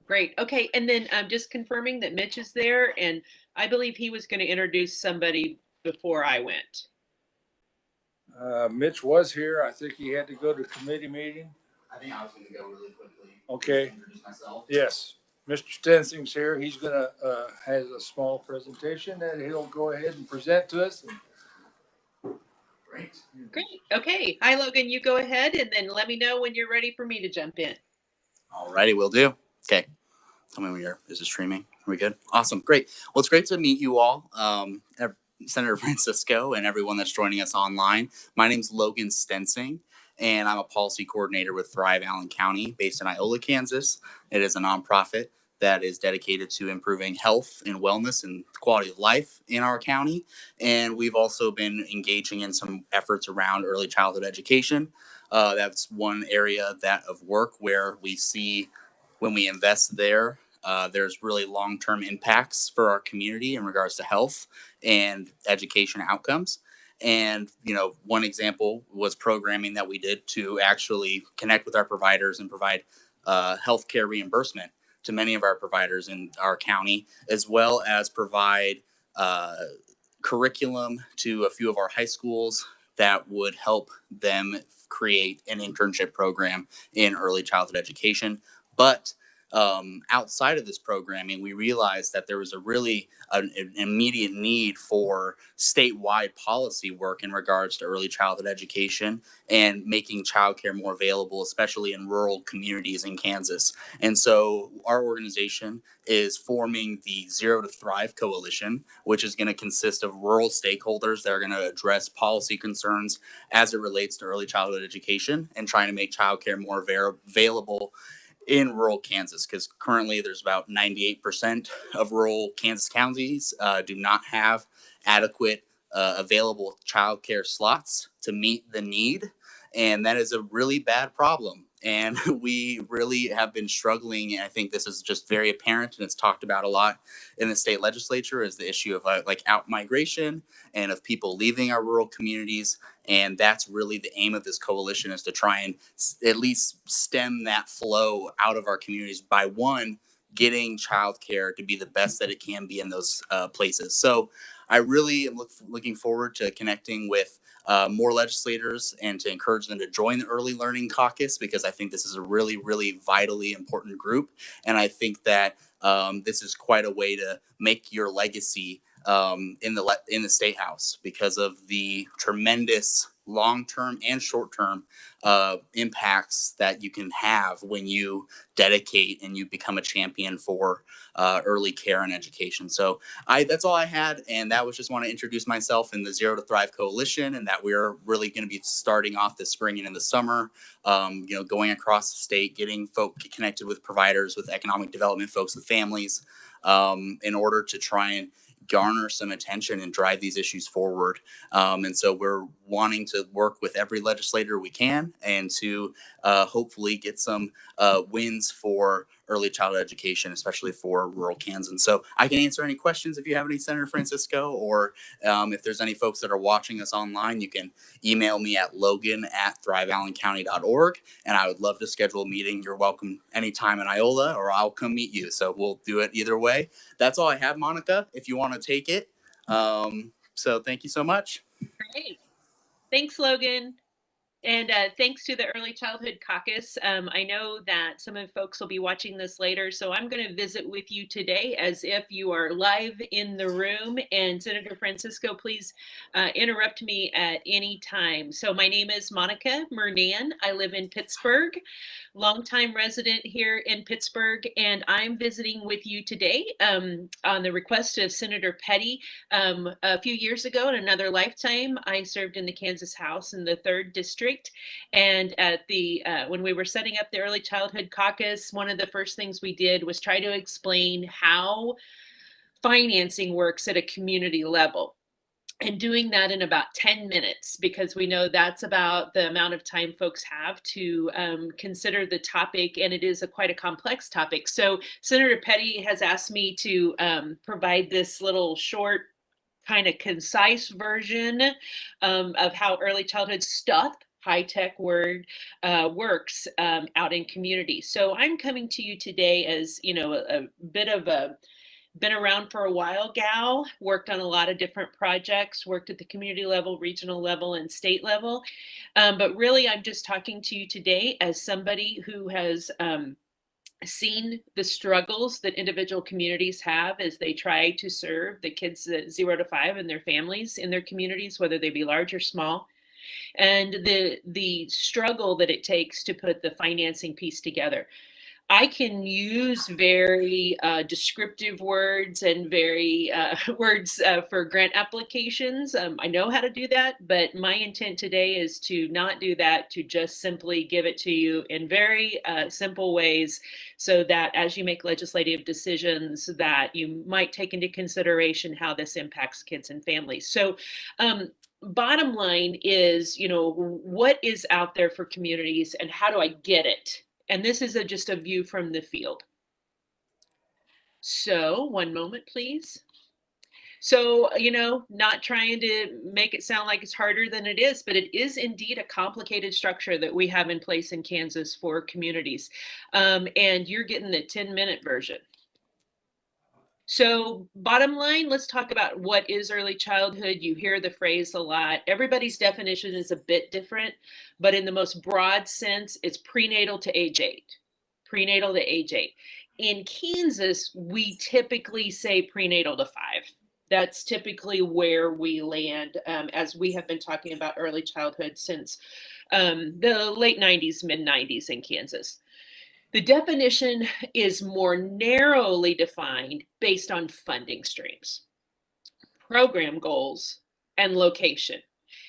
Great. Okay. And then just confirming that Mitch is there, and I believe he was going to introduce somebody before I went. Mitch was here. I think he had to go to committee meeting. I think I was going to go really quickly. Okay. Introduce myself. Yes. Mr. Stensing's here. He's going to has a small presentation that he'll go ahead and present to us. Great. Great. Okay. Hi, Logan. You go ahead, and then let me know when you're ready for me to jump in. All righty, will do. Okay. Tell me when is it streaming? Are we good? Awesome. Great. Well, it's great to meet you all. Senator Francisco and everyone that's joining us online. My name's Logan Stensing, and I'm a policy coordinator with Thrive Allen County based in Iola, Kansas. It is a nonprofit that is dedicated to improving health and wellness and quality of life in our county. And we've also been engaging in some efforts around early childhood education. That's one area of work where we see when we invest there, there's really long-term impacts for our community in regards to health and education outcomes. And, one example was programming that we did to actually connect with our providers and provide healthcare reimbursement to many of our providers in our county, as well as provide curriculum to a few of our high schools that would help them create an internship program in early childhood education. But outside of this programming, we realized that there was an immediate need for statewide policy work in regards to early childhood education and making childcare more available, especially in rural communities in Kansas. And so our organization is forming the Zero to Thrive Coalition, which is going to consist of rural stakeholders that are going to address policy concerns as it relates to early childhood education and trying to make childcare more available in rural Kansas, because currently there's about 98% of rural Kansas counties do not have adequate available childcare slots to meet the need. And that is a really bad problem. And we really have been struggling. And I think this is just very apparent, and it's talked about a lot in the state legislature, is the issue of out migration and of people leaving our rural communities. And that's really the aim of this coalition, is to try and at least stem that flow out of our communities by, one, getting childcare to be the best that it can be in those places. So I really am looking forward to connecting with more legislators and to encourage them to join the Early Learning Caucus, because I think this is a really, really vitally important group. And I think that this is quite a way to make your legacy in the State House, because of the tremendous long-term and short-term impacts that you can have when you dedicate and you become a champion for early care and education. So that's all I had, and that was just want to introduce myself in the Zero to Thrive Coalition, and that we're really going to be starting off this spring and in the summer, going across the state, getting folk connected with providers, with economic development folks, with families, in order to try and garner some attention and drive these issues forward. And so we're wanting to work with every legislator we can, and to hopefully get some wins for early childhood education, especially for rural Kansas. So I can answer any questions if you have any, Senator Francisco, or if there's any folks that are watching us online, you can email me at logan@thriveallencounty.org, and I would love to schedule a meeting. You're welcome anytime in Iola, or I'll come meet you. So we'll do it either way. That's all I have, Monica, if you want to take it. So thank you so much. Great. Thanks, Logan. And thanks to the Early Childhood Caucus. I know that some of folks will be watching this later, so I'm going to visit with you today as if you are live in the room. And Senator Francisco, please interrupt me at any time. So my name is Monica Murnan. I live in Pittsburgh, longtime resident here in Pittsburgh, and I'm visiting with you today on the request of Senator Petty. A few years ago, in another lifetime, I served in the Kansas House in the 3rd District. And at when we were setting up the Early Childhood Caucus, one of the first things we did was try to explain how financing works at a community level, and doing that in about 10 minutes, because we know that's about the amount of time folks have to consider the topic, and it is quite a complex topic. So Senator Petty has asked me to provide this little short, kind of concise version of how early childhood stuff high-tech works out in communities. So I'm coming to you today as, you know, a bit of a been around for a while gal, worked on a lot of different projects, worked at the community level, regional level, and state level. But really, I'm just talking to you today as somebody who has seen the struggles that individual communities have as they try to serve the kids at 0 to 5 and their families in their communities, whether they be large or small, and the struggle that it takes to put the financing piece together. I can use very descriptive words and very words for grant applications. I know how to do that, but my intent today is to not do that, to just simply give it to you in very simple ways so that as you make legislative decisions that you might take into consideration how this impacts kids and families. So bottom line is, you know, what is out there for communities and how do I get it? And this is just a view from the field. So one moment, please. So, you know, not trying to make it sound like it's harder than it is, but it is indeed a complicated structure that we have in place in Kansas for communities. And you're getting the 10-minute version. So bottom line, let's talk about what is early childhood. You hear the phrase a lot. Everybody's definition is a bit different, but in the most broad sense, it's prenatal to age 8. Prenatal to age 8. In Kansas, we typically say prenatal to 5. That's typically where we land as we have been talking about early childhood since the late 90s, mid 90s in Kansas. The definition is more narrowly defined based on funding streams, program goals, and location.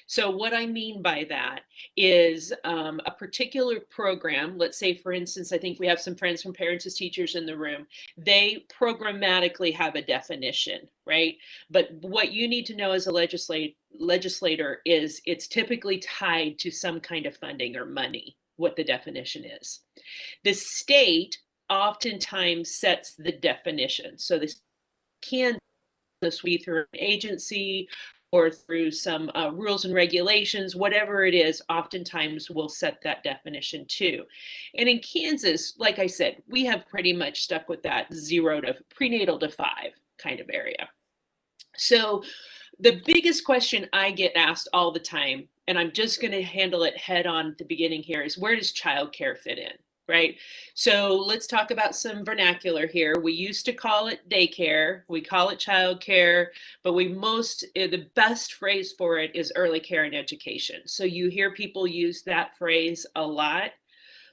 So what I mean by that is a particular program, let's say, for instance, I think we have some friends from Parents as Teachers in the room. They programmatically have a definition, right? But what you need to know as a legislator is it's typically tied to some kind of funding or money, what the definition is. The state oftentimes sets the definition. So this can be through an agency or through some rules and regulations, whatever it is, oftentimes we'll set that definition too. And in Kansas, like I said, we have pretty much stuck with that 0 to prenatal to 5 kind of area. So the biggest question I get asked all the time, and I'm just going to handle it head on at the beginning here, is where does childcare fit in? Right? So let's talk about some vernacular here. We used to call it daycare. We call it childcare, but the best phrase for it is early care and education. So you hear people use that phrase a lot,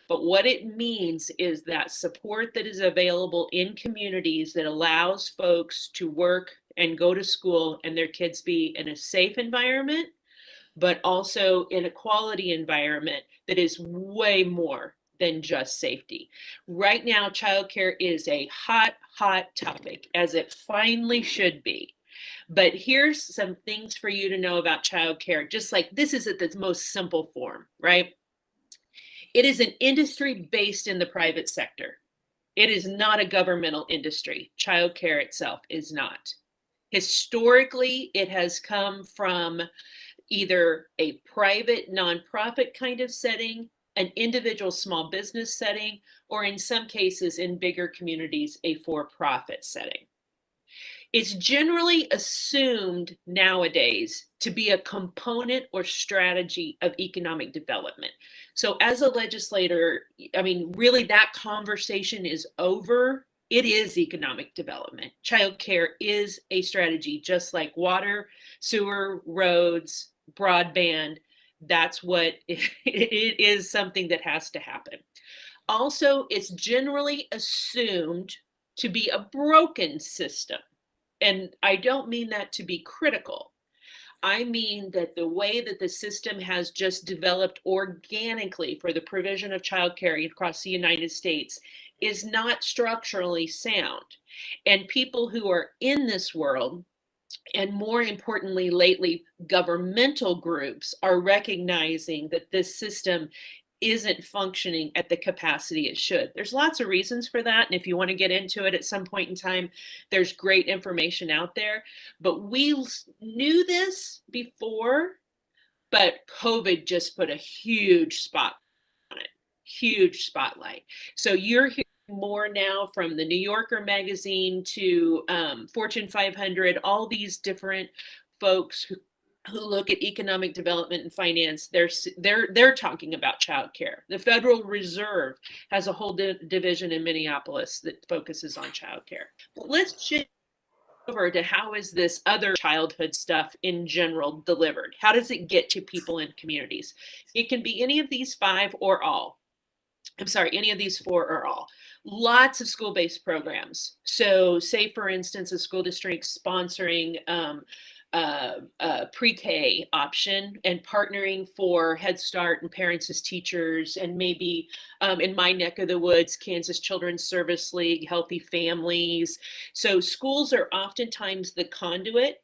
but what it means is that support that is available in communities that allows folks to work and go to school and their kids be in a safe environment, but also in a quality environment that is way more than just safety. Right now, childcare is a hot topic, as it finally should be. But here's some things for you to know about childcare, just like this is at the most simple form, right? It is an industry based in the private sector. It is not a governmental industry. Childcare itself is not. Historically, it has come from either a private nonprofit kind of setting, an individual small business setting, or in some cases in bigger communities, a for-profit setting. It's generally assumed nowadays to be a component or strategy of economic development. So as a legislator, I mean, really that conversation is over. It is economic development. Childcare is a strategy, just like water, sewer, roads, broadband. That's what it is, something that has to happen. Also, it's generally assumed to be a broken system. And I don't mean that to be critical. I mean that the way that the system has just developed organically for the provision of childcare across the United States is not structurally sound. And people who are in this world, and more importantly lately, governmental groups, are recognizing that this system isn't functioning at the capacity it should. There's lots of reasons for that. And if you want to get into it at some point in time, there's great information out there. But we knew this before, but COVID just put a huge spot on it, huge spotlight. So you're hearing more now from the New Yorker magazine to Fortune 500, all these different folks who look at economic development and finance. They're talking about childcare. The Federal Reserve has a whole division in Minneapolis that focuses on childcare. But let's shift over to how is this other childhood stuff in general delivered? How does it get to people in communities? It can be any of these five or all. I'm sorry, any of these four or all. Lots of school-based programs. So say, for instance, a school district sponsoring pre-K option and partnering for Head Start and parents as teachers, and maybe in my neck of the woods, Kansas Children's Service League, Healthy Families. So schools are oftentimes the conduit,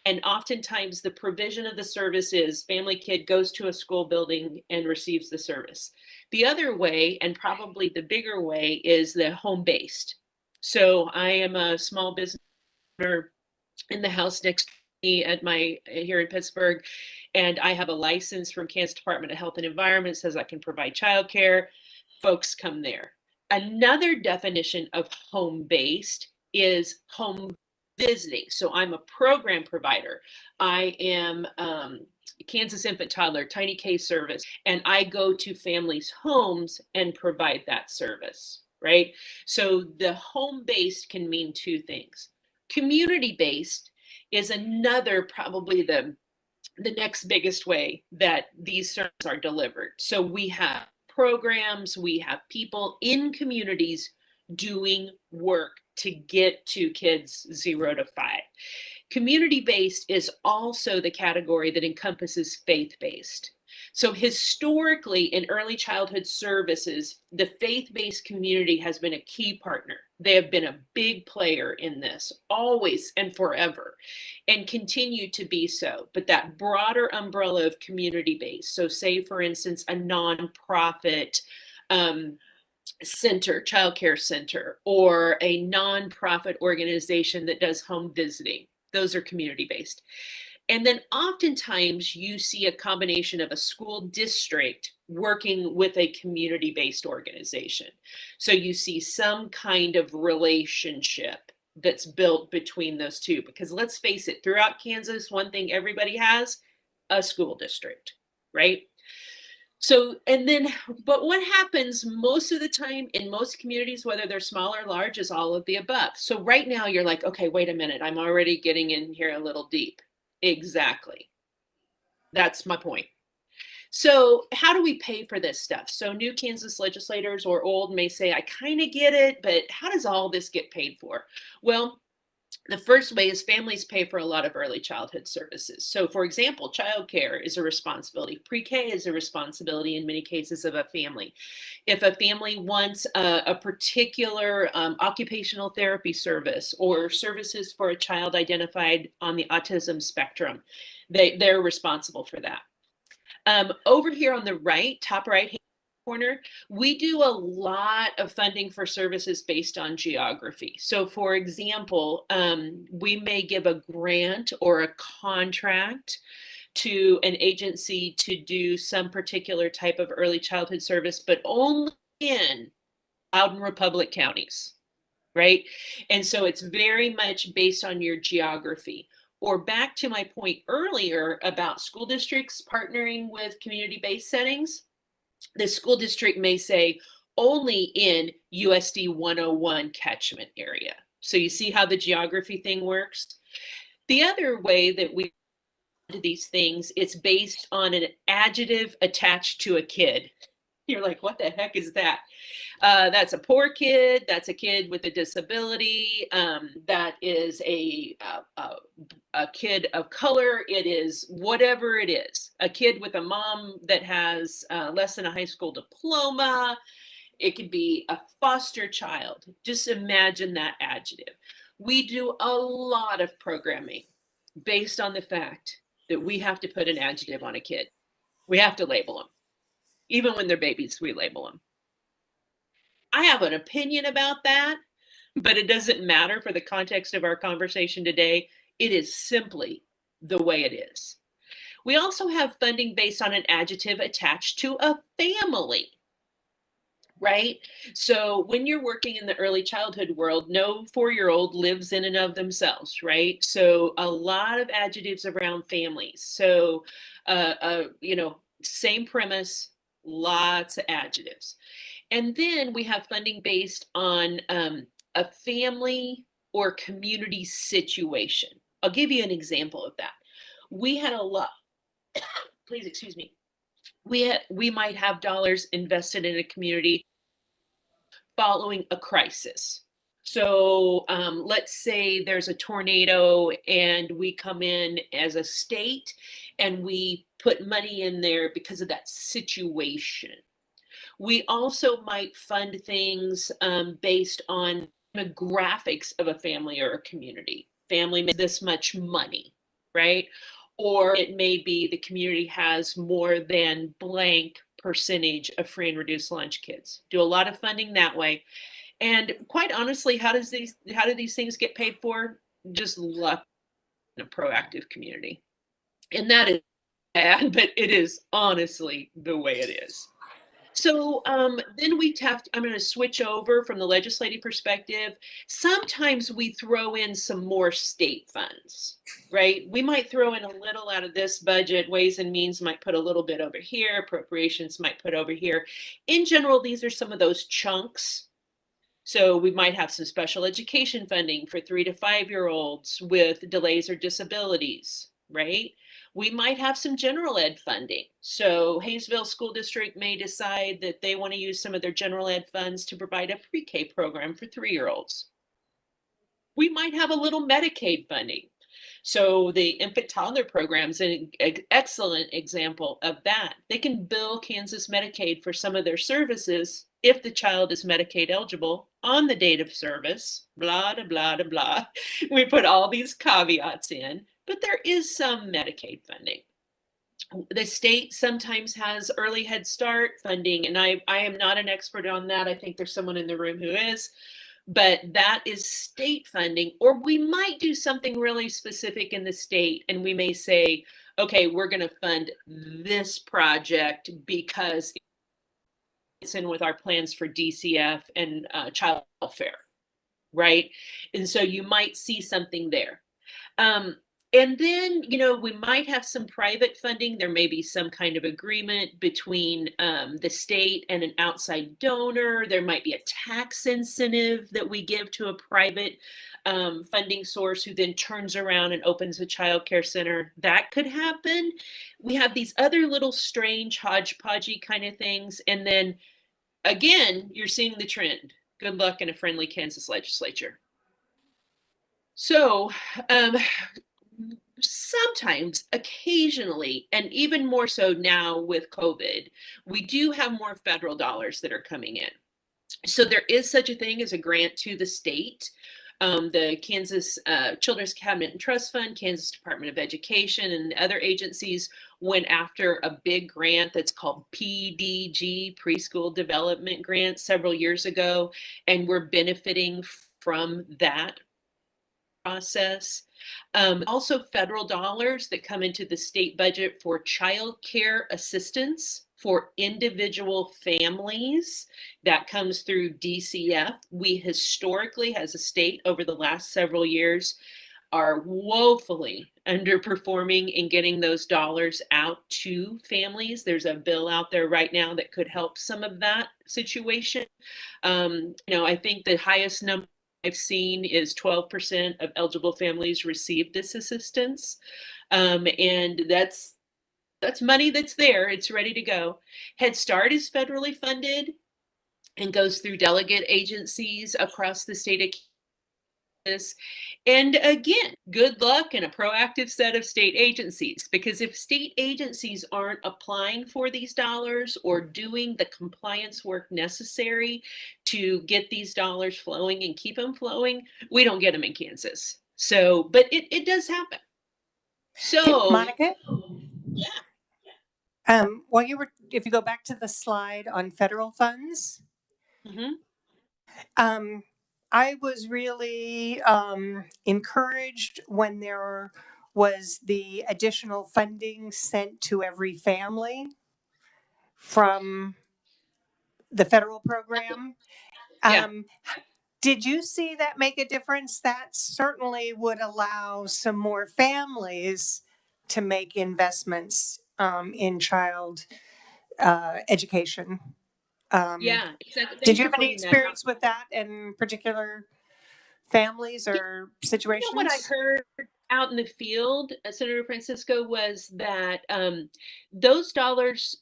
and oftentimes the provision of the service is family kid goes to a school building and receives the service. The other way, and probably the bigger way, is the home-based. So I am a small business owner in the house next to me at my here in Pittsburgh, and I have a license from Kansas Department of Health and Environment, says I can provide childcare. Folks come there. Another definition of home-based is home visiting. So I'm a program provider. I am Kansas Infant Toddler, Tiny K service, and I go to families' homes and provide that service, right? So the home-based can mean two things. Community-based is another, probably the next biggest way that these services are delivered. So we have programs, we have people in communities doing work to get to kids 0 to 5. Community-based is also the category that encompasses faith-based. So historically, in early childhood services, the faith-based community has been a key partner. They have been a big player in this, always and forever, and continue to be so. But that broader umbrella of community-based, so say, for instance, a nonprofit center, childcare center, or a nonprofit organization that does home visiting, those are community-based. And then oftentimes you see a combination of a school district working with a community-based organization. So you see some kind of relationship that's built between those two, because let's face it, throughout Kansas, one thing everybody has, a school district, right? So, and then, but what happens most of the time in most communities, whether they're small or large, is all of the above. So right now you're like, okay, wait a minute, I'm already getting in here a little deep. Exactly. That's my point. So how do we pay for this stuff? So new Kansas legislators or old may say, I kind of get it, but how does all this get paid for? Well, the first way is families pay for a lot of early childhood services. So for example, childcare is a responsibility. Pre-K is a responsibility in many cases of a family. If a family wants a particular occupational therapy service or services for a child identified on the autism spectrum, they're responsible for that. Over here on the right, top right corner, we do a lot of funding for services based on geography. So for example, we may give a grant or a contract to an agency to do some particular type of early childhood service, but only in Loudon Republic counties, right? And so it's very much based on your geography. Or back to my point earlier about school districts partnering with community-based settings, the school district may say only in USD 101 catchment area. So you see how the geography thing works? The other way that we do these things, it's based on an adjective attached to a kid. You're like, what the heck is that? That's a poor kid. That's a kid with a disability. That is a kid of color. It is whatever it is. A kid with a mom that has less than a high school diploma. It could be a foster child. Just imagine that adjective. We do a lot of programming based on the fact that we have to put an adjective on a kid. We have to label them. Even when they're babies, we label them. I have an opinion about that, but it doesn't matter for the context of our conversation today. It is simply the way it is. We also have funding based on an adjective attached to a family, right? So when you're working in the early childhood world, no 4-year-old lives in and of themselves, right? So a lot of adjectives around families. So, same premise, lots of adjectives. And then we have funding based on a family or community situation. I'll give you an example of that. We had a lot, please excuse me. We might have dollars invested in a community following a crisis. So let's say there's a tornado and we come in as a state and we put money in there because of that situation. We also might fund things based on demographics of a family or a community. Family makes this much money, right? Or it may be the community has more than blank percentage of free and reduced lunch kids. Do a lot of funding that way. And quite honestly, how do these things get paid for? Just luck in a proactive community. And that is bad, but it is honestly the way it is. So then I'm going to switch over from the legislative perspective. Sometimes we throw in some more state funds, right? We might throw in a little out of this budget. Ways and Means might put a little bit over here. Appropriations might put over here. In general, these are some of those chunks. So we might have some special education funding for 3 to 5-year-olds with delays or disabilities, right? We might have some general ed funding. So Hayesville School District may decide that they want to use some of their general ed funds to provide a pre-K program for 3-year-olds. We might have a little Medicaid funding. So the infant toddler program is an excellent example of that. They can bill Kansas Medicaid for some of their services if the child is Medicaid eligible on the date of service, blah, blah, blah, blah. We put all these caveats in, but there is some Medicaid funding. The state sometimes has early Head Start funding, and I am not an expert on that. I think there's someone in the room who is. But that is state funding, or we might do something really specific in the state and we may say, okay, we're going to fund this project because it's in with our plans for DCF and child welfare, right? And so you might see something there. And then, we might have some private funding. There may be some kind of agreement between the state and an outside donor. There might be a tax incentive that we give to a private funding source who then turns around and opens a child care center. That could happen. We have these other little strange hodgepodgey kind of things. And then again, you're seeing the trend. Good luck in a friendly Kansas legislature. So, sometimes, occasionally, and even more so now with COVID, we do have more federal dollars that are coming in. So there is such a thing as a grant to the state. The Kansas Children's Cabinet and Trust Fund, Kansas Department of Education, and other agencies went after a big grant that's called PDG, Preschool Development Grant, several years ago, and we're benefiting from that process. Also federal dollars that come into the state budget for child care assistance for individual families. That comes through DCF. We historically, as a state, over the last several years, are woefully underperforming in getting those dollars out to families. There's a bill out there right now that could help some of that situation. I think the highest number I've seen is 12% of eligible families receive this assistance. And that's money that's there. It's ready to go. Head Start is federally funded and goes through delegate agencies across the state of Kansas. And again, good luck and a proactive set of state agencies, because if state agencies aren't applying for these dollars or doing the compliance work necessary to get these dollars flowing and keep them flowing, we don't get them in Kansas. So, but it does happen. So, Monica? Yeah. If you go back to the slide on federal funds, I was really encouraged when there was the additional funding sent to every family from the federal program. Yeah. Did you see that make a difference? That certainly would allow some more families to make investments in child education. Yeah, exactly. Did Thanks you for have any pointing that out. experience with that in particular families or You know what I situations? heard out in the field, Senator Francisco, was that those dollars,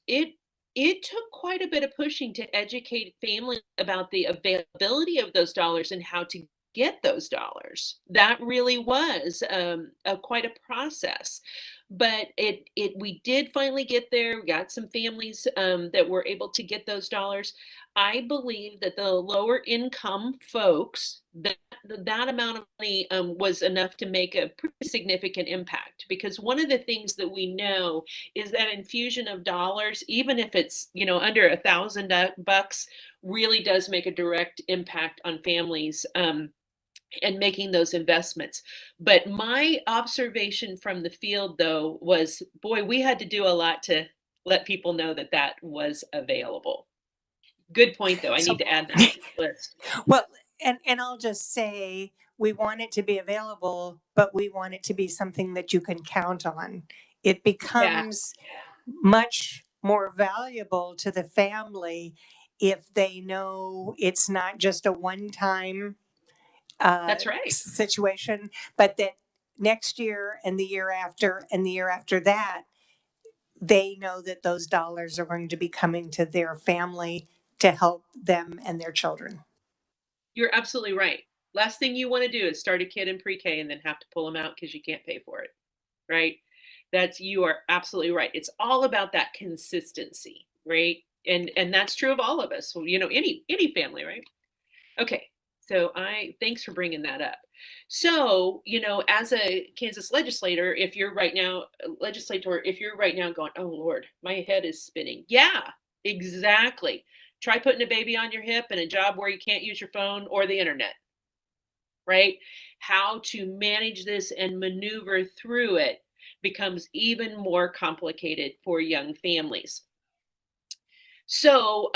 it took quite a bit of pushing to educate families about the availability of those dollars and how to get those dollars. That really was quite a process. But we did finally get there. We got some families that were able to get those dollars. I believe that the lower income folks, that amount of money was enough to make a pretty significant impact, because one of the things that we know is that infusion of dollars, even if it's under $1,000, really does make a direct impact on families and making those investments. But my observation from the field, though, was, boy, we had to do a lot to let people know that that was available. Good point, though. I need So, to add that to the list. well, and I'll just say we want it to be available, but we want it to be something that you can count on. It Yeah, becomes much more valuable to the family if they know it's not just a one-time that's right. situation, but that next year and the year after and the year after that, they know that those dollars are going to be coming to their family to help them and their children. You're absolutely right. Last thing you want to do is start a kid in pre-K and then have to pull them out because you can't pay for it, right? You are absolutely right. It's all about that consistency, right? And that's true of all of us. Any family, right? Okay. So I thanks for bringing that up. So, as a Kansas legislator, if you're right now going, "Oh Lord, my head is spinning." Yeah, exactly. Try putting a baby on your hip and a job where you can't use your phone or the internet, right? How to manage this and maneuver through it becomes even more complicated for young families. So,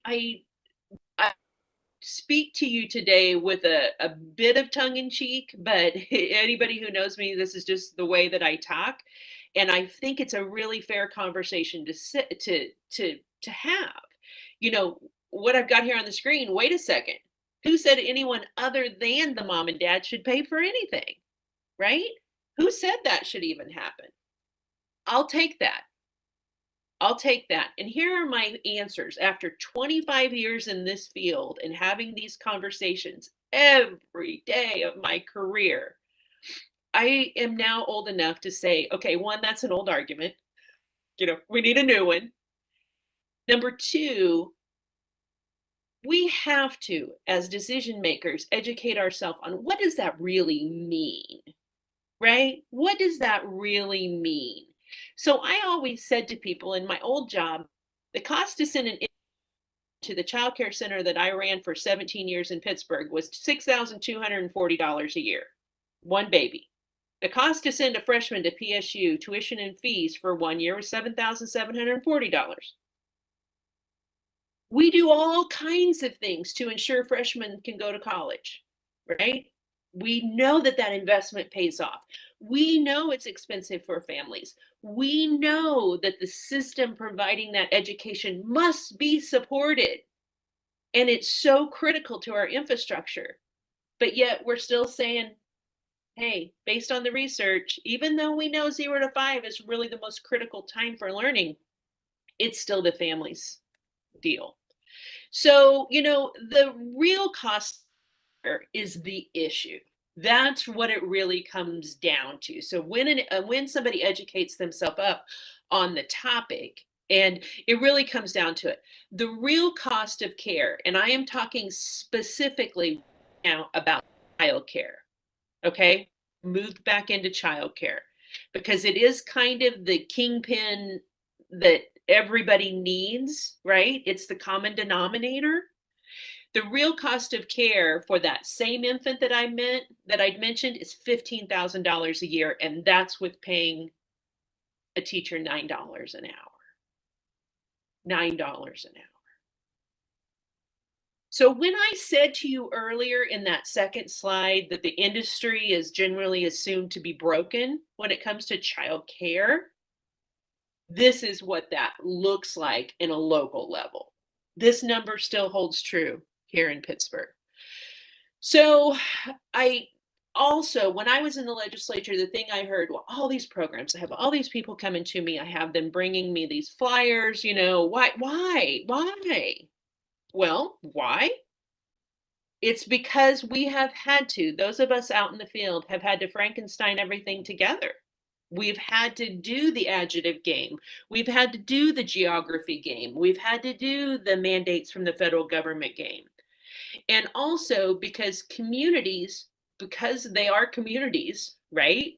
I speak to you today with a bit of tongue in cheek, but anybody who knows me, this is just the way that I talk. And I think it's a really fair conversation to sit to have. You know, what I've got here on the screen, wait a second. Who said anyone other than the mom and dad should pay for anything? Right? Who said that should even happen? I'll take that. I'll take that. And here are my answers. After 25 years in this field and having these conversations every day of my career, I am now old enough to say, okay, one, that's an old argument. We need a new one. Number two, we have to, as decision makers, educate ourselves on what does that really mean, right? What does that really mean? So I always said to people in my old job, the cost to send an to the child care center that I ran for 17 years in Pittsburgh was $6,240 a year. One baby. The cost to send a freshman to PSU tuition and fees for 1 year was $7,740. We do all kinds of things to ensure freshmen can go to college, right? We know that that investment pays off. We know it's expensive for families. We know that the system providing that education must be supported. And it's so critical to our infrastructure. But yet we're still saying, hey, based on the research, even though we know 0 to 5 is really the most critical time for learning, it's still the family's deal. So, the real cost is the issue. That's what it really comes down to. So when somebody educates themselves up on the topic, and it really comes down to it, the real cost of care, and I am talking specifically now about childcare. Okay, moved back into childcare because it is kind of the kingpin that everybody needs, right? It's the common denominator. The real cost of care for that same infant that I'd mentioned is $15,000 a year, and that's with paying a teacher $9 an hour. $9 an hour. So when I said to you earlier in that second slide that the industry is generally assumed to be broken when it comes to child care, this is what that looks like in a local level. This number still holds true here in Pittsburgh. So I also, when I was in the legislature, the thing I heard, well, all these programs, I have all these people coming to me, I have them bringing me these flyers, why? Well, why? It's because we have had to, those of us out in the field have had to Frankenstein everything together. We've had to do the adjective game. We've had to do the geography game. We've had to do the mandates from the federal government game. And also because they are communities, right?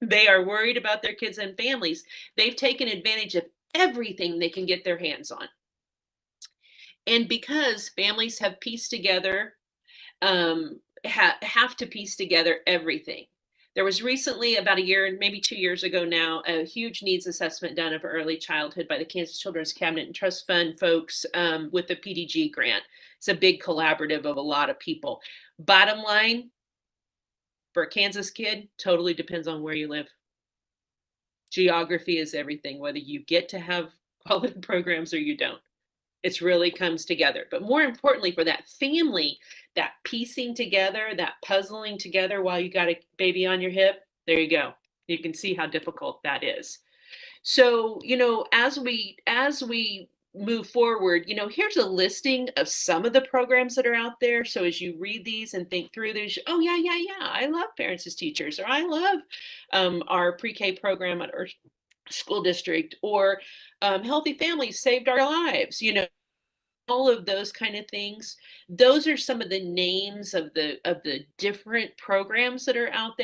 They are worried about their kids and families. They've taken advantage of everything they can get their hands on. And because families have pieced together, have to piece together everything. There was recently, about a year, maybe 2 years ago now, a huge needs assessment done of early childhood by the Kansas Children's Cabinet and Trust Fund folks with the PDG grant. It's a big collaborative of a lot of people. Bottom line, for a Kansas kid, totally depends on where you live. Geography is everything, whether you get to have quality programs or you don't. It really comes together. But more importantly, for that family, that piecing together, that puzzling together while you got a baby on your hip, there you go. You can see how difficult that is. So, as we move forward, here's a listing of some of the programs that are out there. So as you read these and think through these, oh yeah, I love Parents as Teachers, or I love our pre-K program at our school district, or Healthy Families Saved Our Lives, all of those kind of things. Those are some of the names of the different programs that are out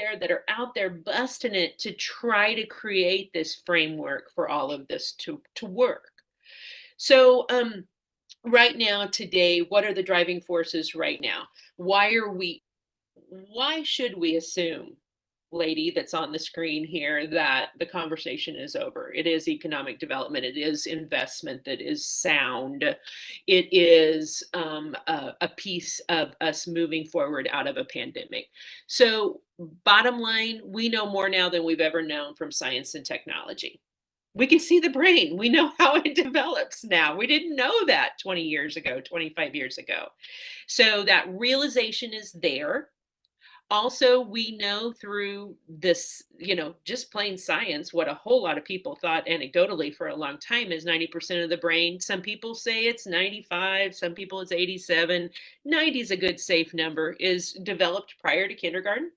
there busting it to try to create this framework for all of this to work. So right now, today, what are the driving forces right now? Why should we assume, lady that's on the screen here, that the conversation is over? It is economic development. It is investment that is sound. It is a piece of us moving forward out of a pandemic. So bottom line, we know more now than we've ever known from science and technology. We can see the brain. We know how it develops now. We didn't know that 20 years ago, 25 years ago. So that realization is there. Also, we know through this, just plain science, what a whole lot of people thought anecdotally for a long time is 90% of the brain. Some people say it's 95, some people it's 87. 90 is a good safe number, is developed prior to kindergarten.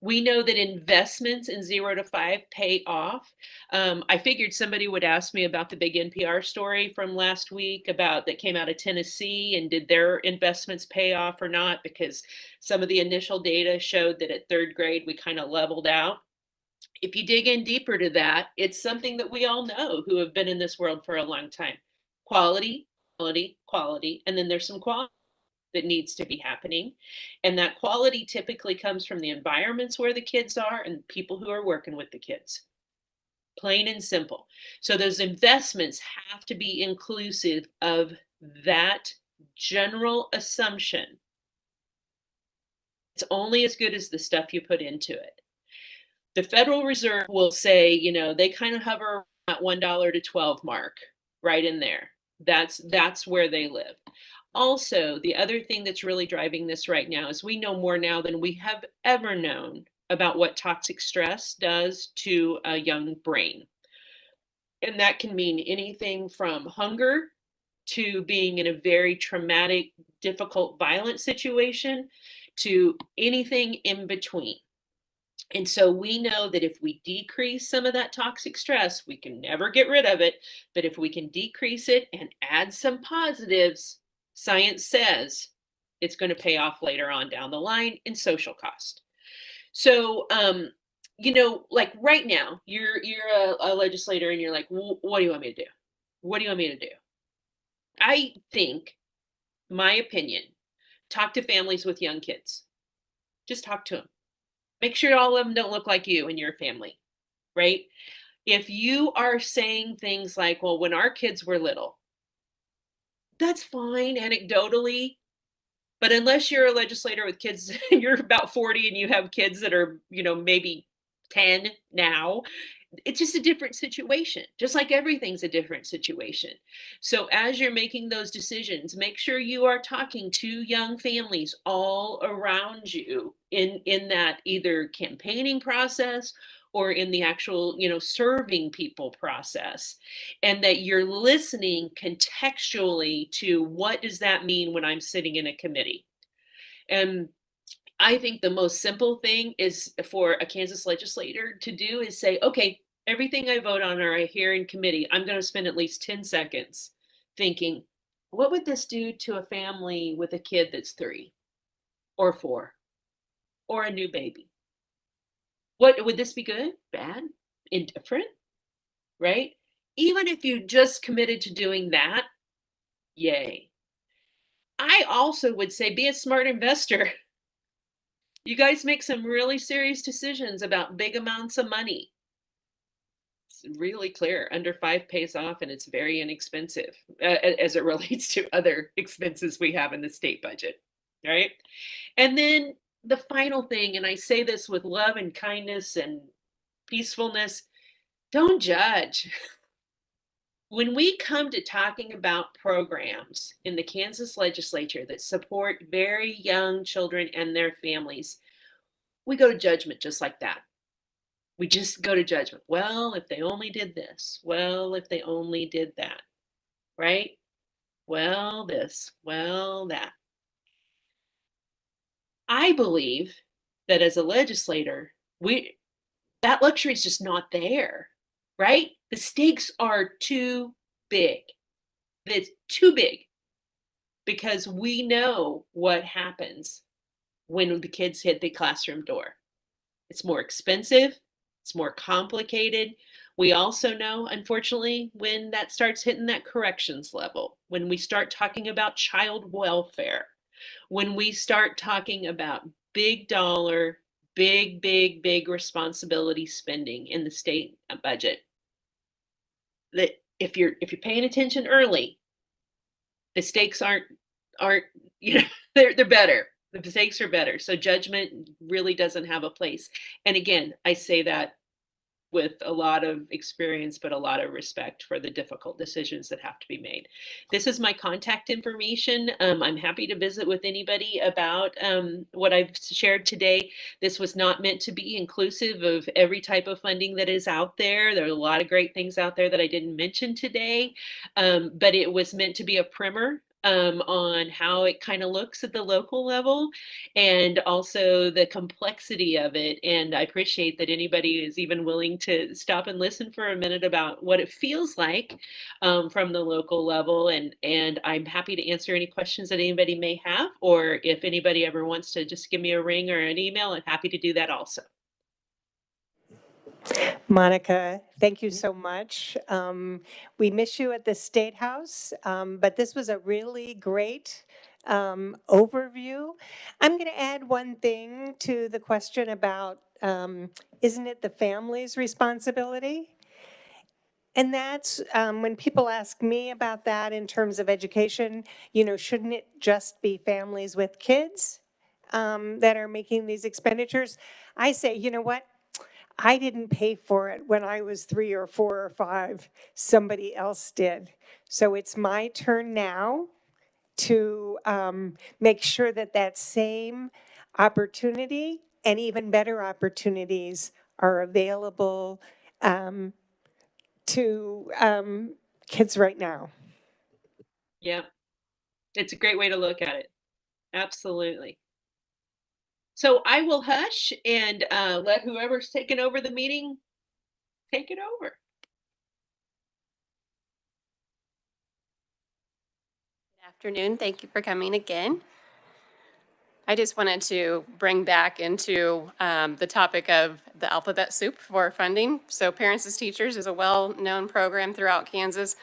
We know that investments in 0 to 5 pay off. I figured somebody would ask me about the big NPR story from last week that came out of Tennessee, and did their investments pay off or not? Because some of the initial data showed that at 3rd grade, we kind of leveled out. If you dig in deeper to that, it's something that we all know who have been in this world for a long time. Quality, quality, quality, and then there's some quality that needs to be happening. And that quality typically comes from the environments where the kids are and people who are working with the kids. Plain and simple. So those investments have to be inclusive of that general assumption. It's only as good as the stuff you put into it. The Federal Reserve will say, they kind of hover at $1 to 12 mark, right in there. That's where they live. Also, the other thing that's really driving this right now is we know more now than we have ever known about what toxic stress does to a young brain. And that can mean anything from hunger to being in a very traumatic, difficult, violent situation, to anything in between. And so we know that if we decrease some of that toxic stress, we can never get rid of it, but if we can decrease it and add some positives, science says it's going to pay off later on down the line in social cost. So, like right now, you're a legislator and you're like, what do you want me to do? What do you want me to do? I think my opinion, talk to families with young kids. Just talk to them. Make sure all of them don't look like you and your family, right? If you are saying things like, well, when our kids were little, that's fine anecdotally, but unless you're a legislator with kids, you're about 40 and you have kids that are, maybe 10 now, it's just a different situation, just like everything's a different situation. So as you're making those decisions, make sure you are talking to young families all around you in that either campaigning process or in the actual, serving people process, and that you're listening contextually to what does that mean when I'm sitting in a committee. And I think the most simple thing is for a Kansas legislator to do is say, okay, everything I vote on or I hear in committee, I'm going to spend at least 10 seconds thinking, what would this do to a family with a kid that's 3 or 4 or a new baby? What would this be, good, bad, indifferent, right? Even if you just committed to doing that, yay. I also would say be a smart investor. You guys make some really serious decisions about big amounts of money. It's really clear. Under 5 pays off, and it's very inexpensive as it relates to other expenses we have in the state budget, right? And then the final thing, and I say this with love and kindness and peacefulness, don't judge. When we come to talking about programs in the Kansas legislature that support very young children and their families, we go to judgment just like that. We just go to judgment. Well, if they only did this. Well, if they only did that. Right? Well, this. Well, that. I believe that as a legislator, that luxury is just not there. Right? The stakes are too big. It's too big because we know what happens when the kids hit the classroom door. It's more expensive. It's more complicated. We also know, unfortunately, when that starts hitting that corrections level, when we start talking about child welfare, when we start talking about big dollar, big responsibility spending in the state budget, that if you're paying attention early, the stakes aren't they're better. The stakes are better. So judgment really doesn't have a place. And again, I say that with a lot of experience, but a lot of respect for the difficult decisions that have to be made. This is my contact information. I'm happy to visit with anybody about what I've shared today. This was not meant to be inclusive of every type of funding that is out there. There are a lot of great things out there that I didn't mention today, but it was meant to be a primer on how it kind of looks at the local level and also the complexity of it. And I appreciate that anybody is even willing to stop and listen for a minute about what it feels like from the local level. And I'm happy to answer any questions that anybody may have, or if anybody ever wants to just give me a ring or an email, I'm happy to do that also. Monica, thank you so much. We miss you at the State House, but this was a really great overview. I'm going to add one thing to the question about isn't it the family's responsibility? And that's when people ask me about that in terms of education, shouldn't it just be families with kids that are making these expenditures? I say, you know what? I didn't pay for it when I was 3 or 4 or 5. Somebody else did. So it's my turn now to make sure that that same opportunity and even better opportunities are available to kids right now. Yeah, it's a great way to look at it. Absolutely. So I will hush and let whoever's taken over the meeting take it over. Good afternoon. Thank you for coming again. I just wanted to bring back into the topic of the alphabet soup for funding. So Parents as Teachers is a well-known program throughout Kansas.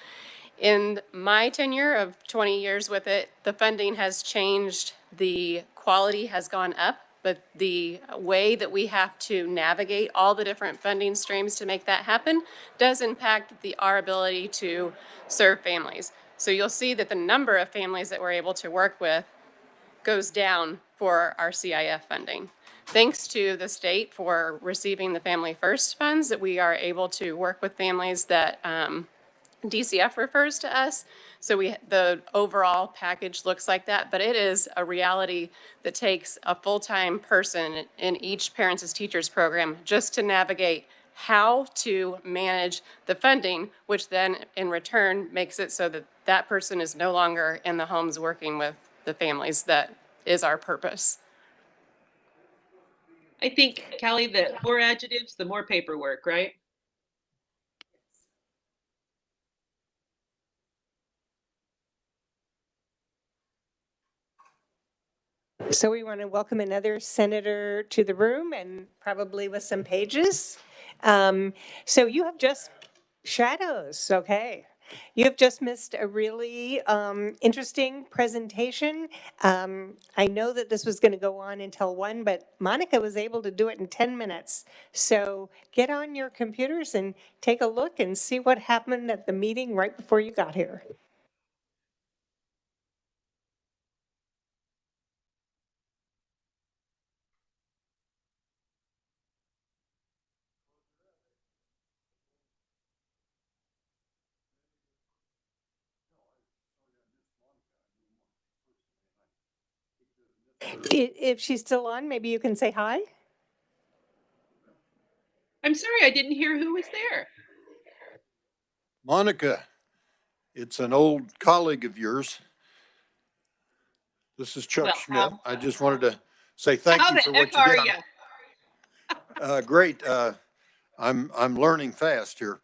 In my tenure of 20 years with it, the funding has changed, the quality has gone up, but the way that we have to navigate all the different funding streams to make that happen does impact our ability to serve families. So you'll see that the number of families that we're able to work with goes down for our CIF funding. Thanks to the state for receiving the Family First funds, that we are able to work with families that DCF refers to us. So the overall package looks like that, but it is a reality that takes a full-time person in each Parents as Teachers program just to navigate how to manage the funding, which then in return makes it so that that person is no longer in the homes working with the families. That is our purpose. I think, Kelly, the more adjectives, the more paperwork, right? So we want to welcome another senator to the room, and probably with some pages. So you have just shadows, okay. You have just missed a really interesting presentation. I know that this was going to go on until 1, but Monica was able to do it in 10 minutes. So get on your computers and take a look and see what happened at the meeting right before you got here. If she's still on, maybe you can say hi. I'm sorry, I didn't hear who was there. Monica, it's an old colleague of yours. This is Chuck Schmidt. I just wanted to say thank you for what you did. Great. I'm learning fast here,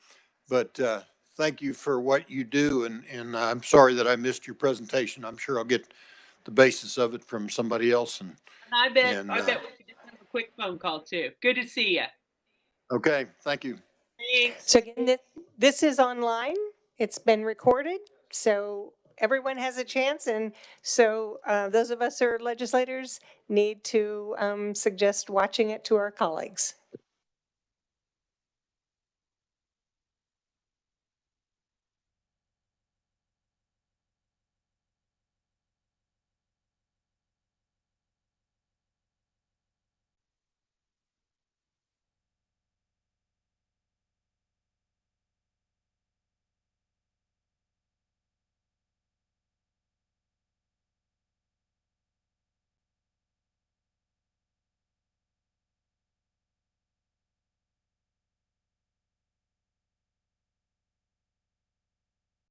but thank you for what you do. And I'm sorry that I missed your presentation. I'm sure I'll get the basis of it from somebody else. And I bet we could just have a quick phone call too. Good to see you. Okay, thank you. Thanks. So again, this is online. It's been recorded, so everyone has a chance. And so those of us who are legislators need to suggest watching it to our colleagues.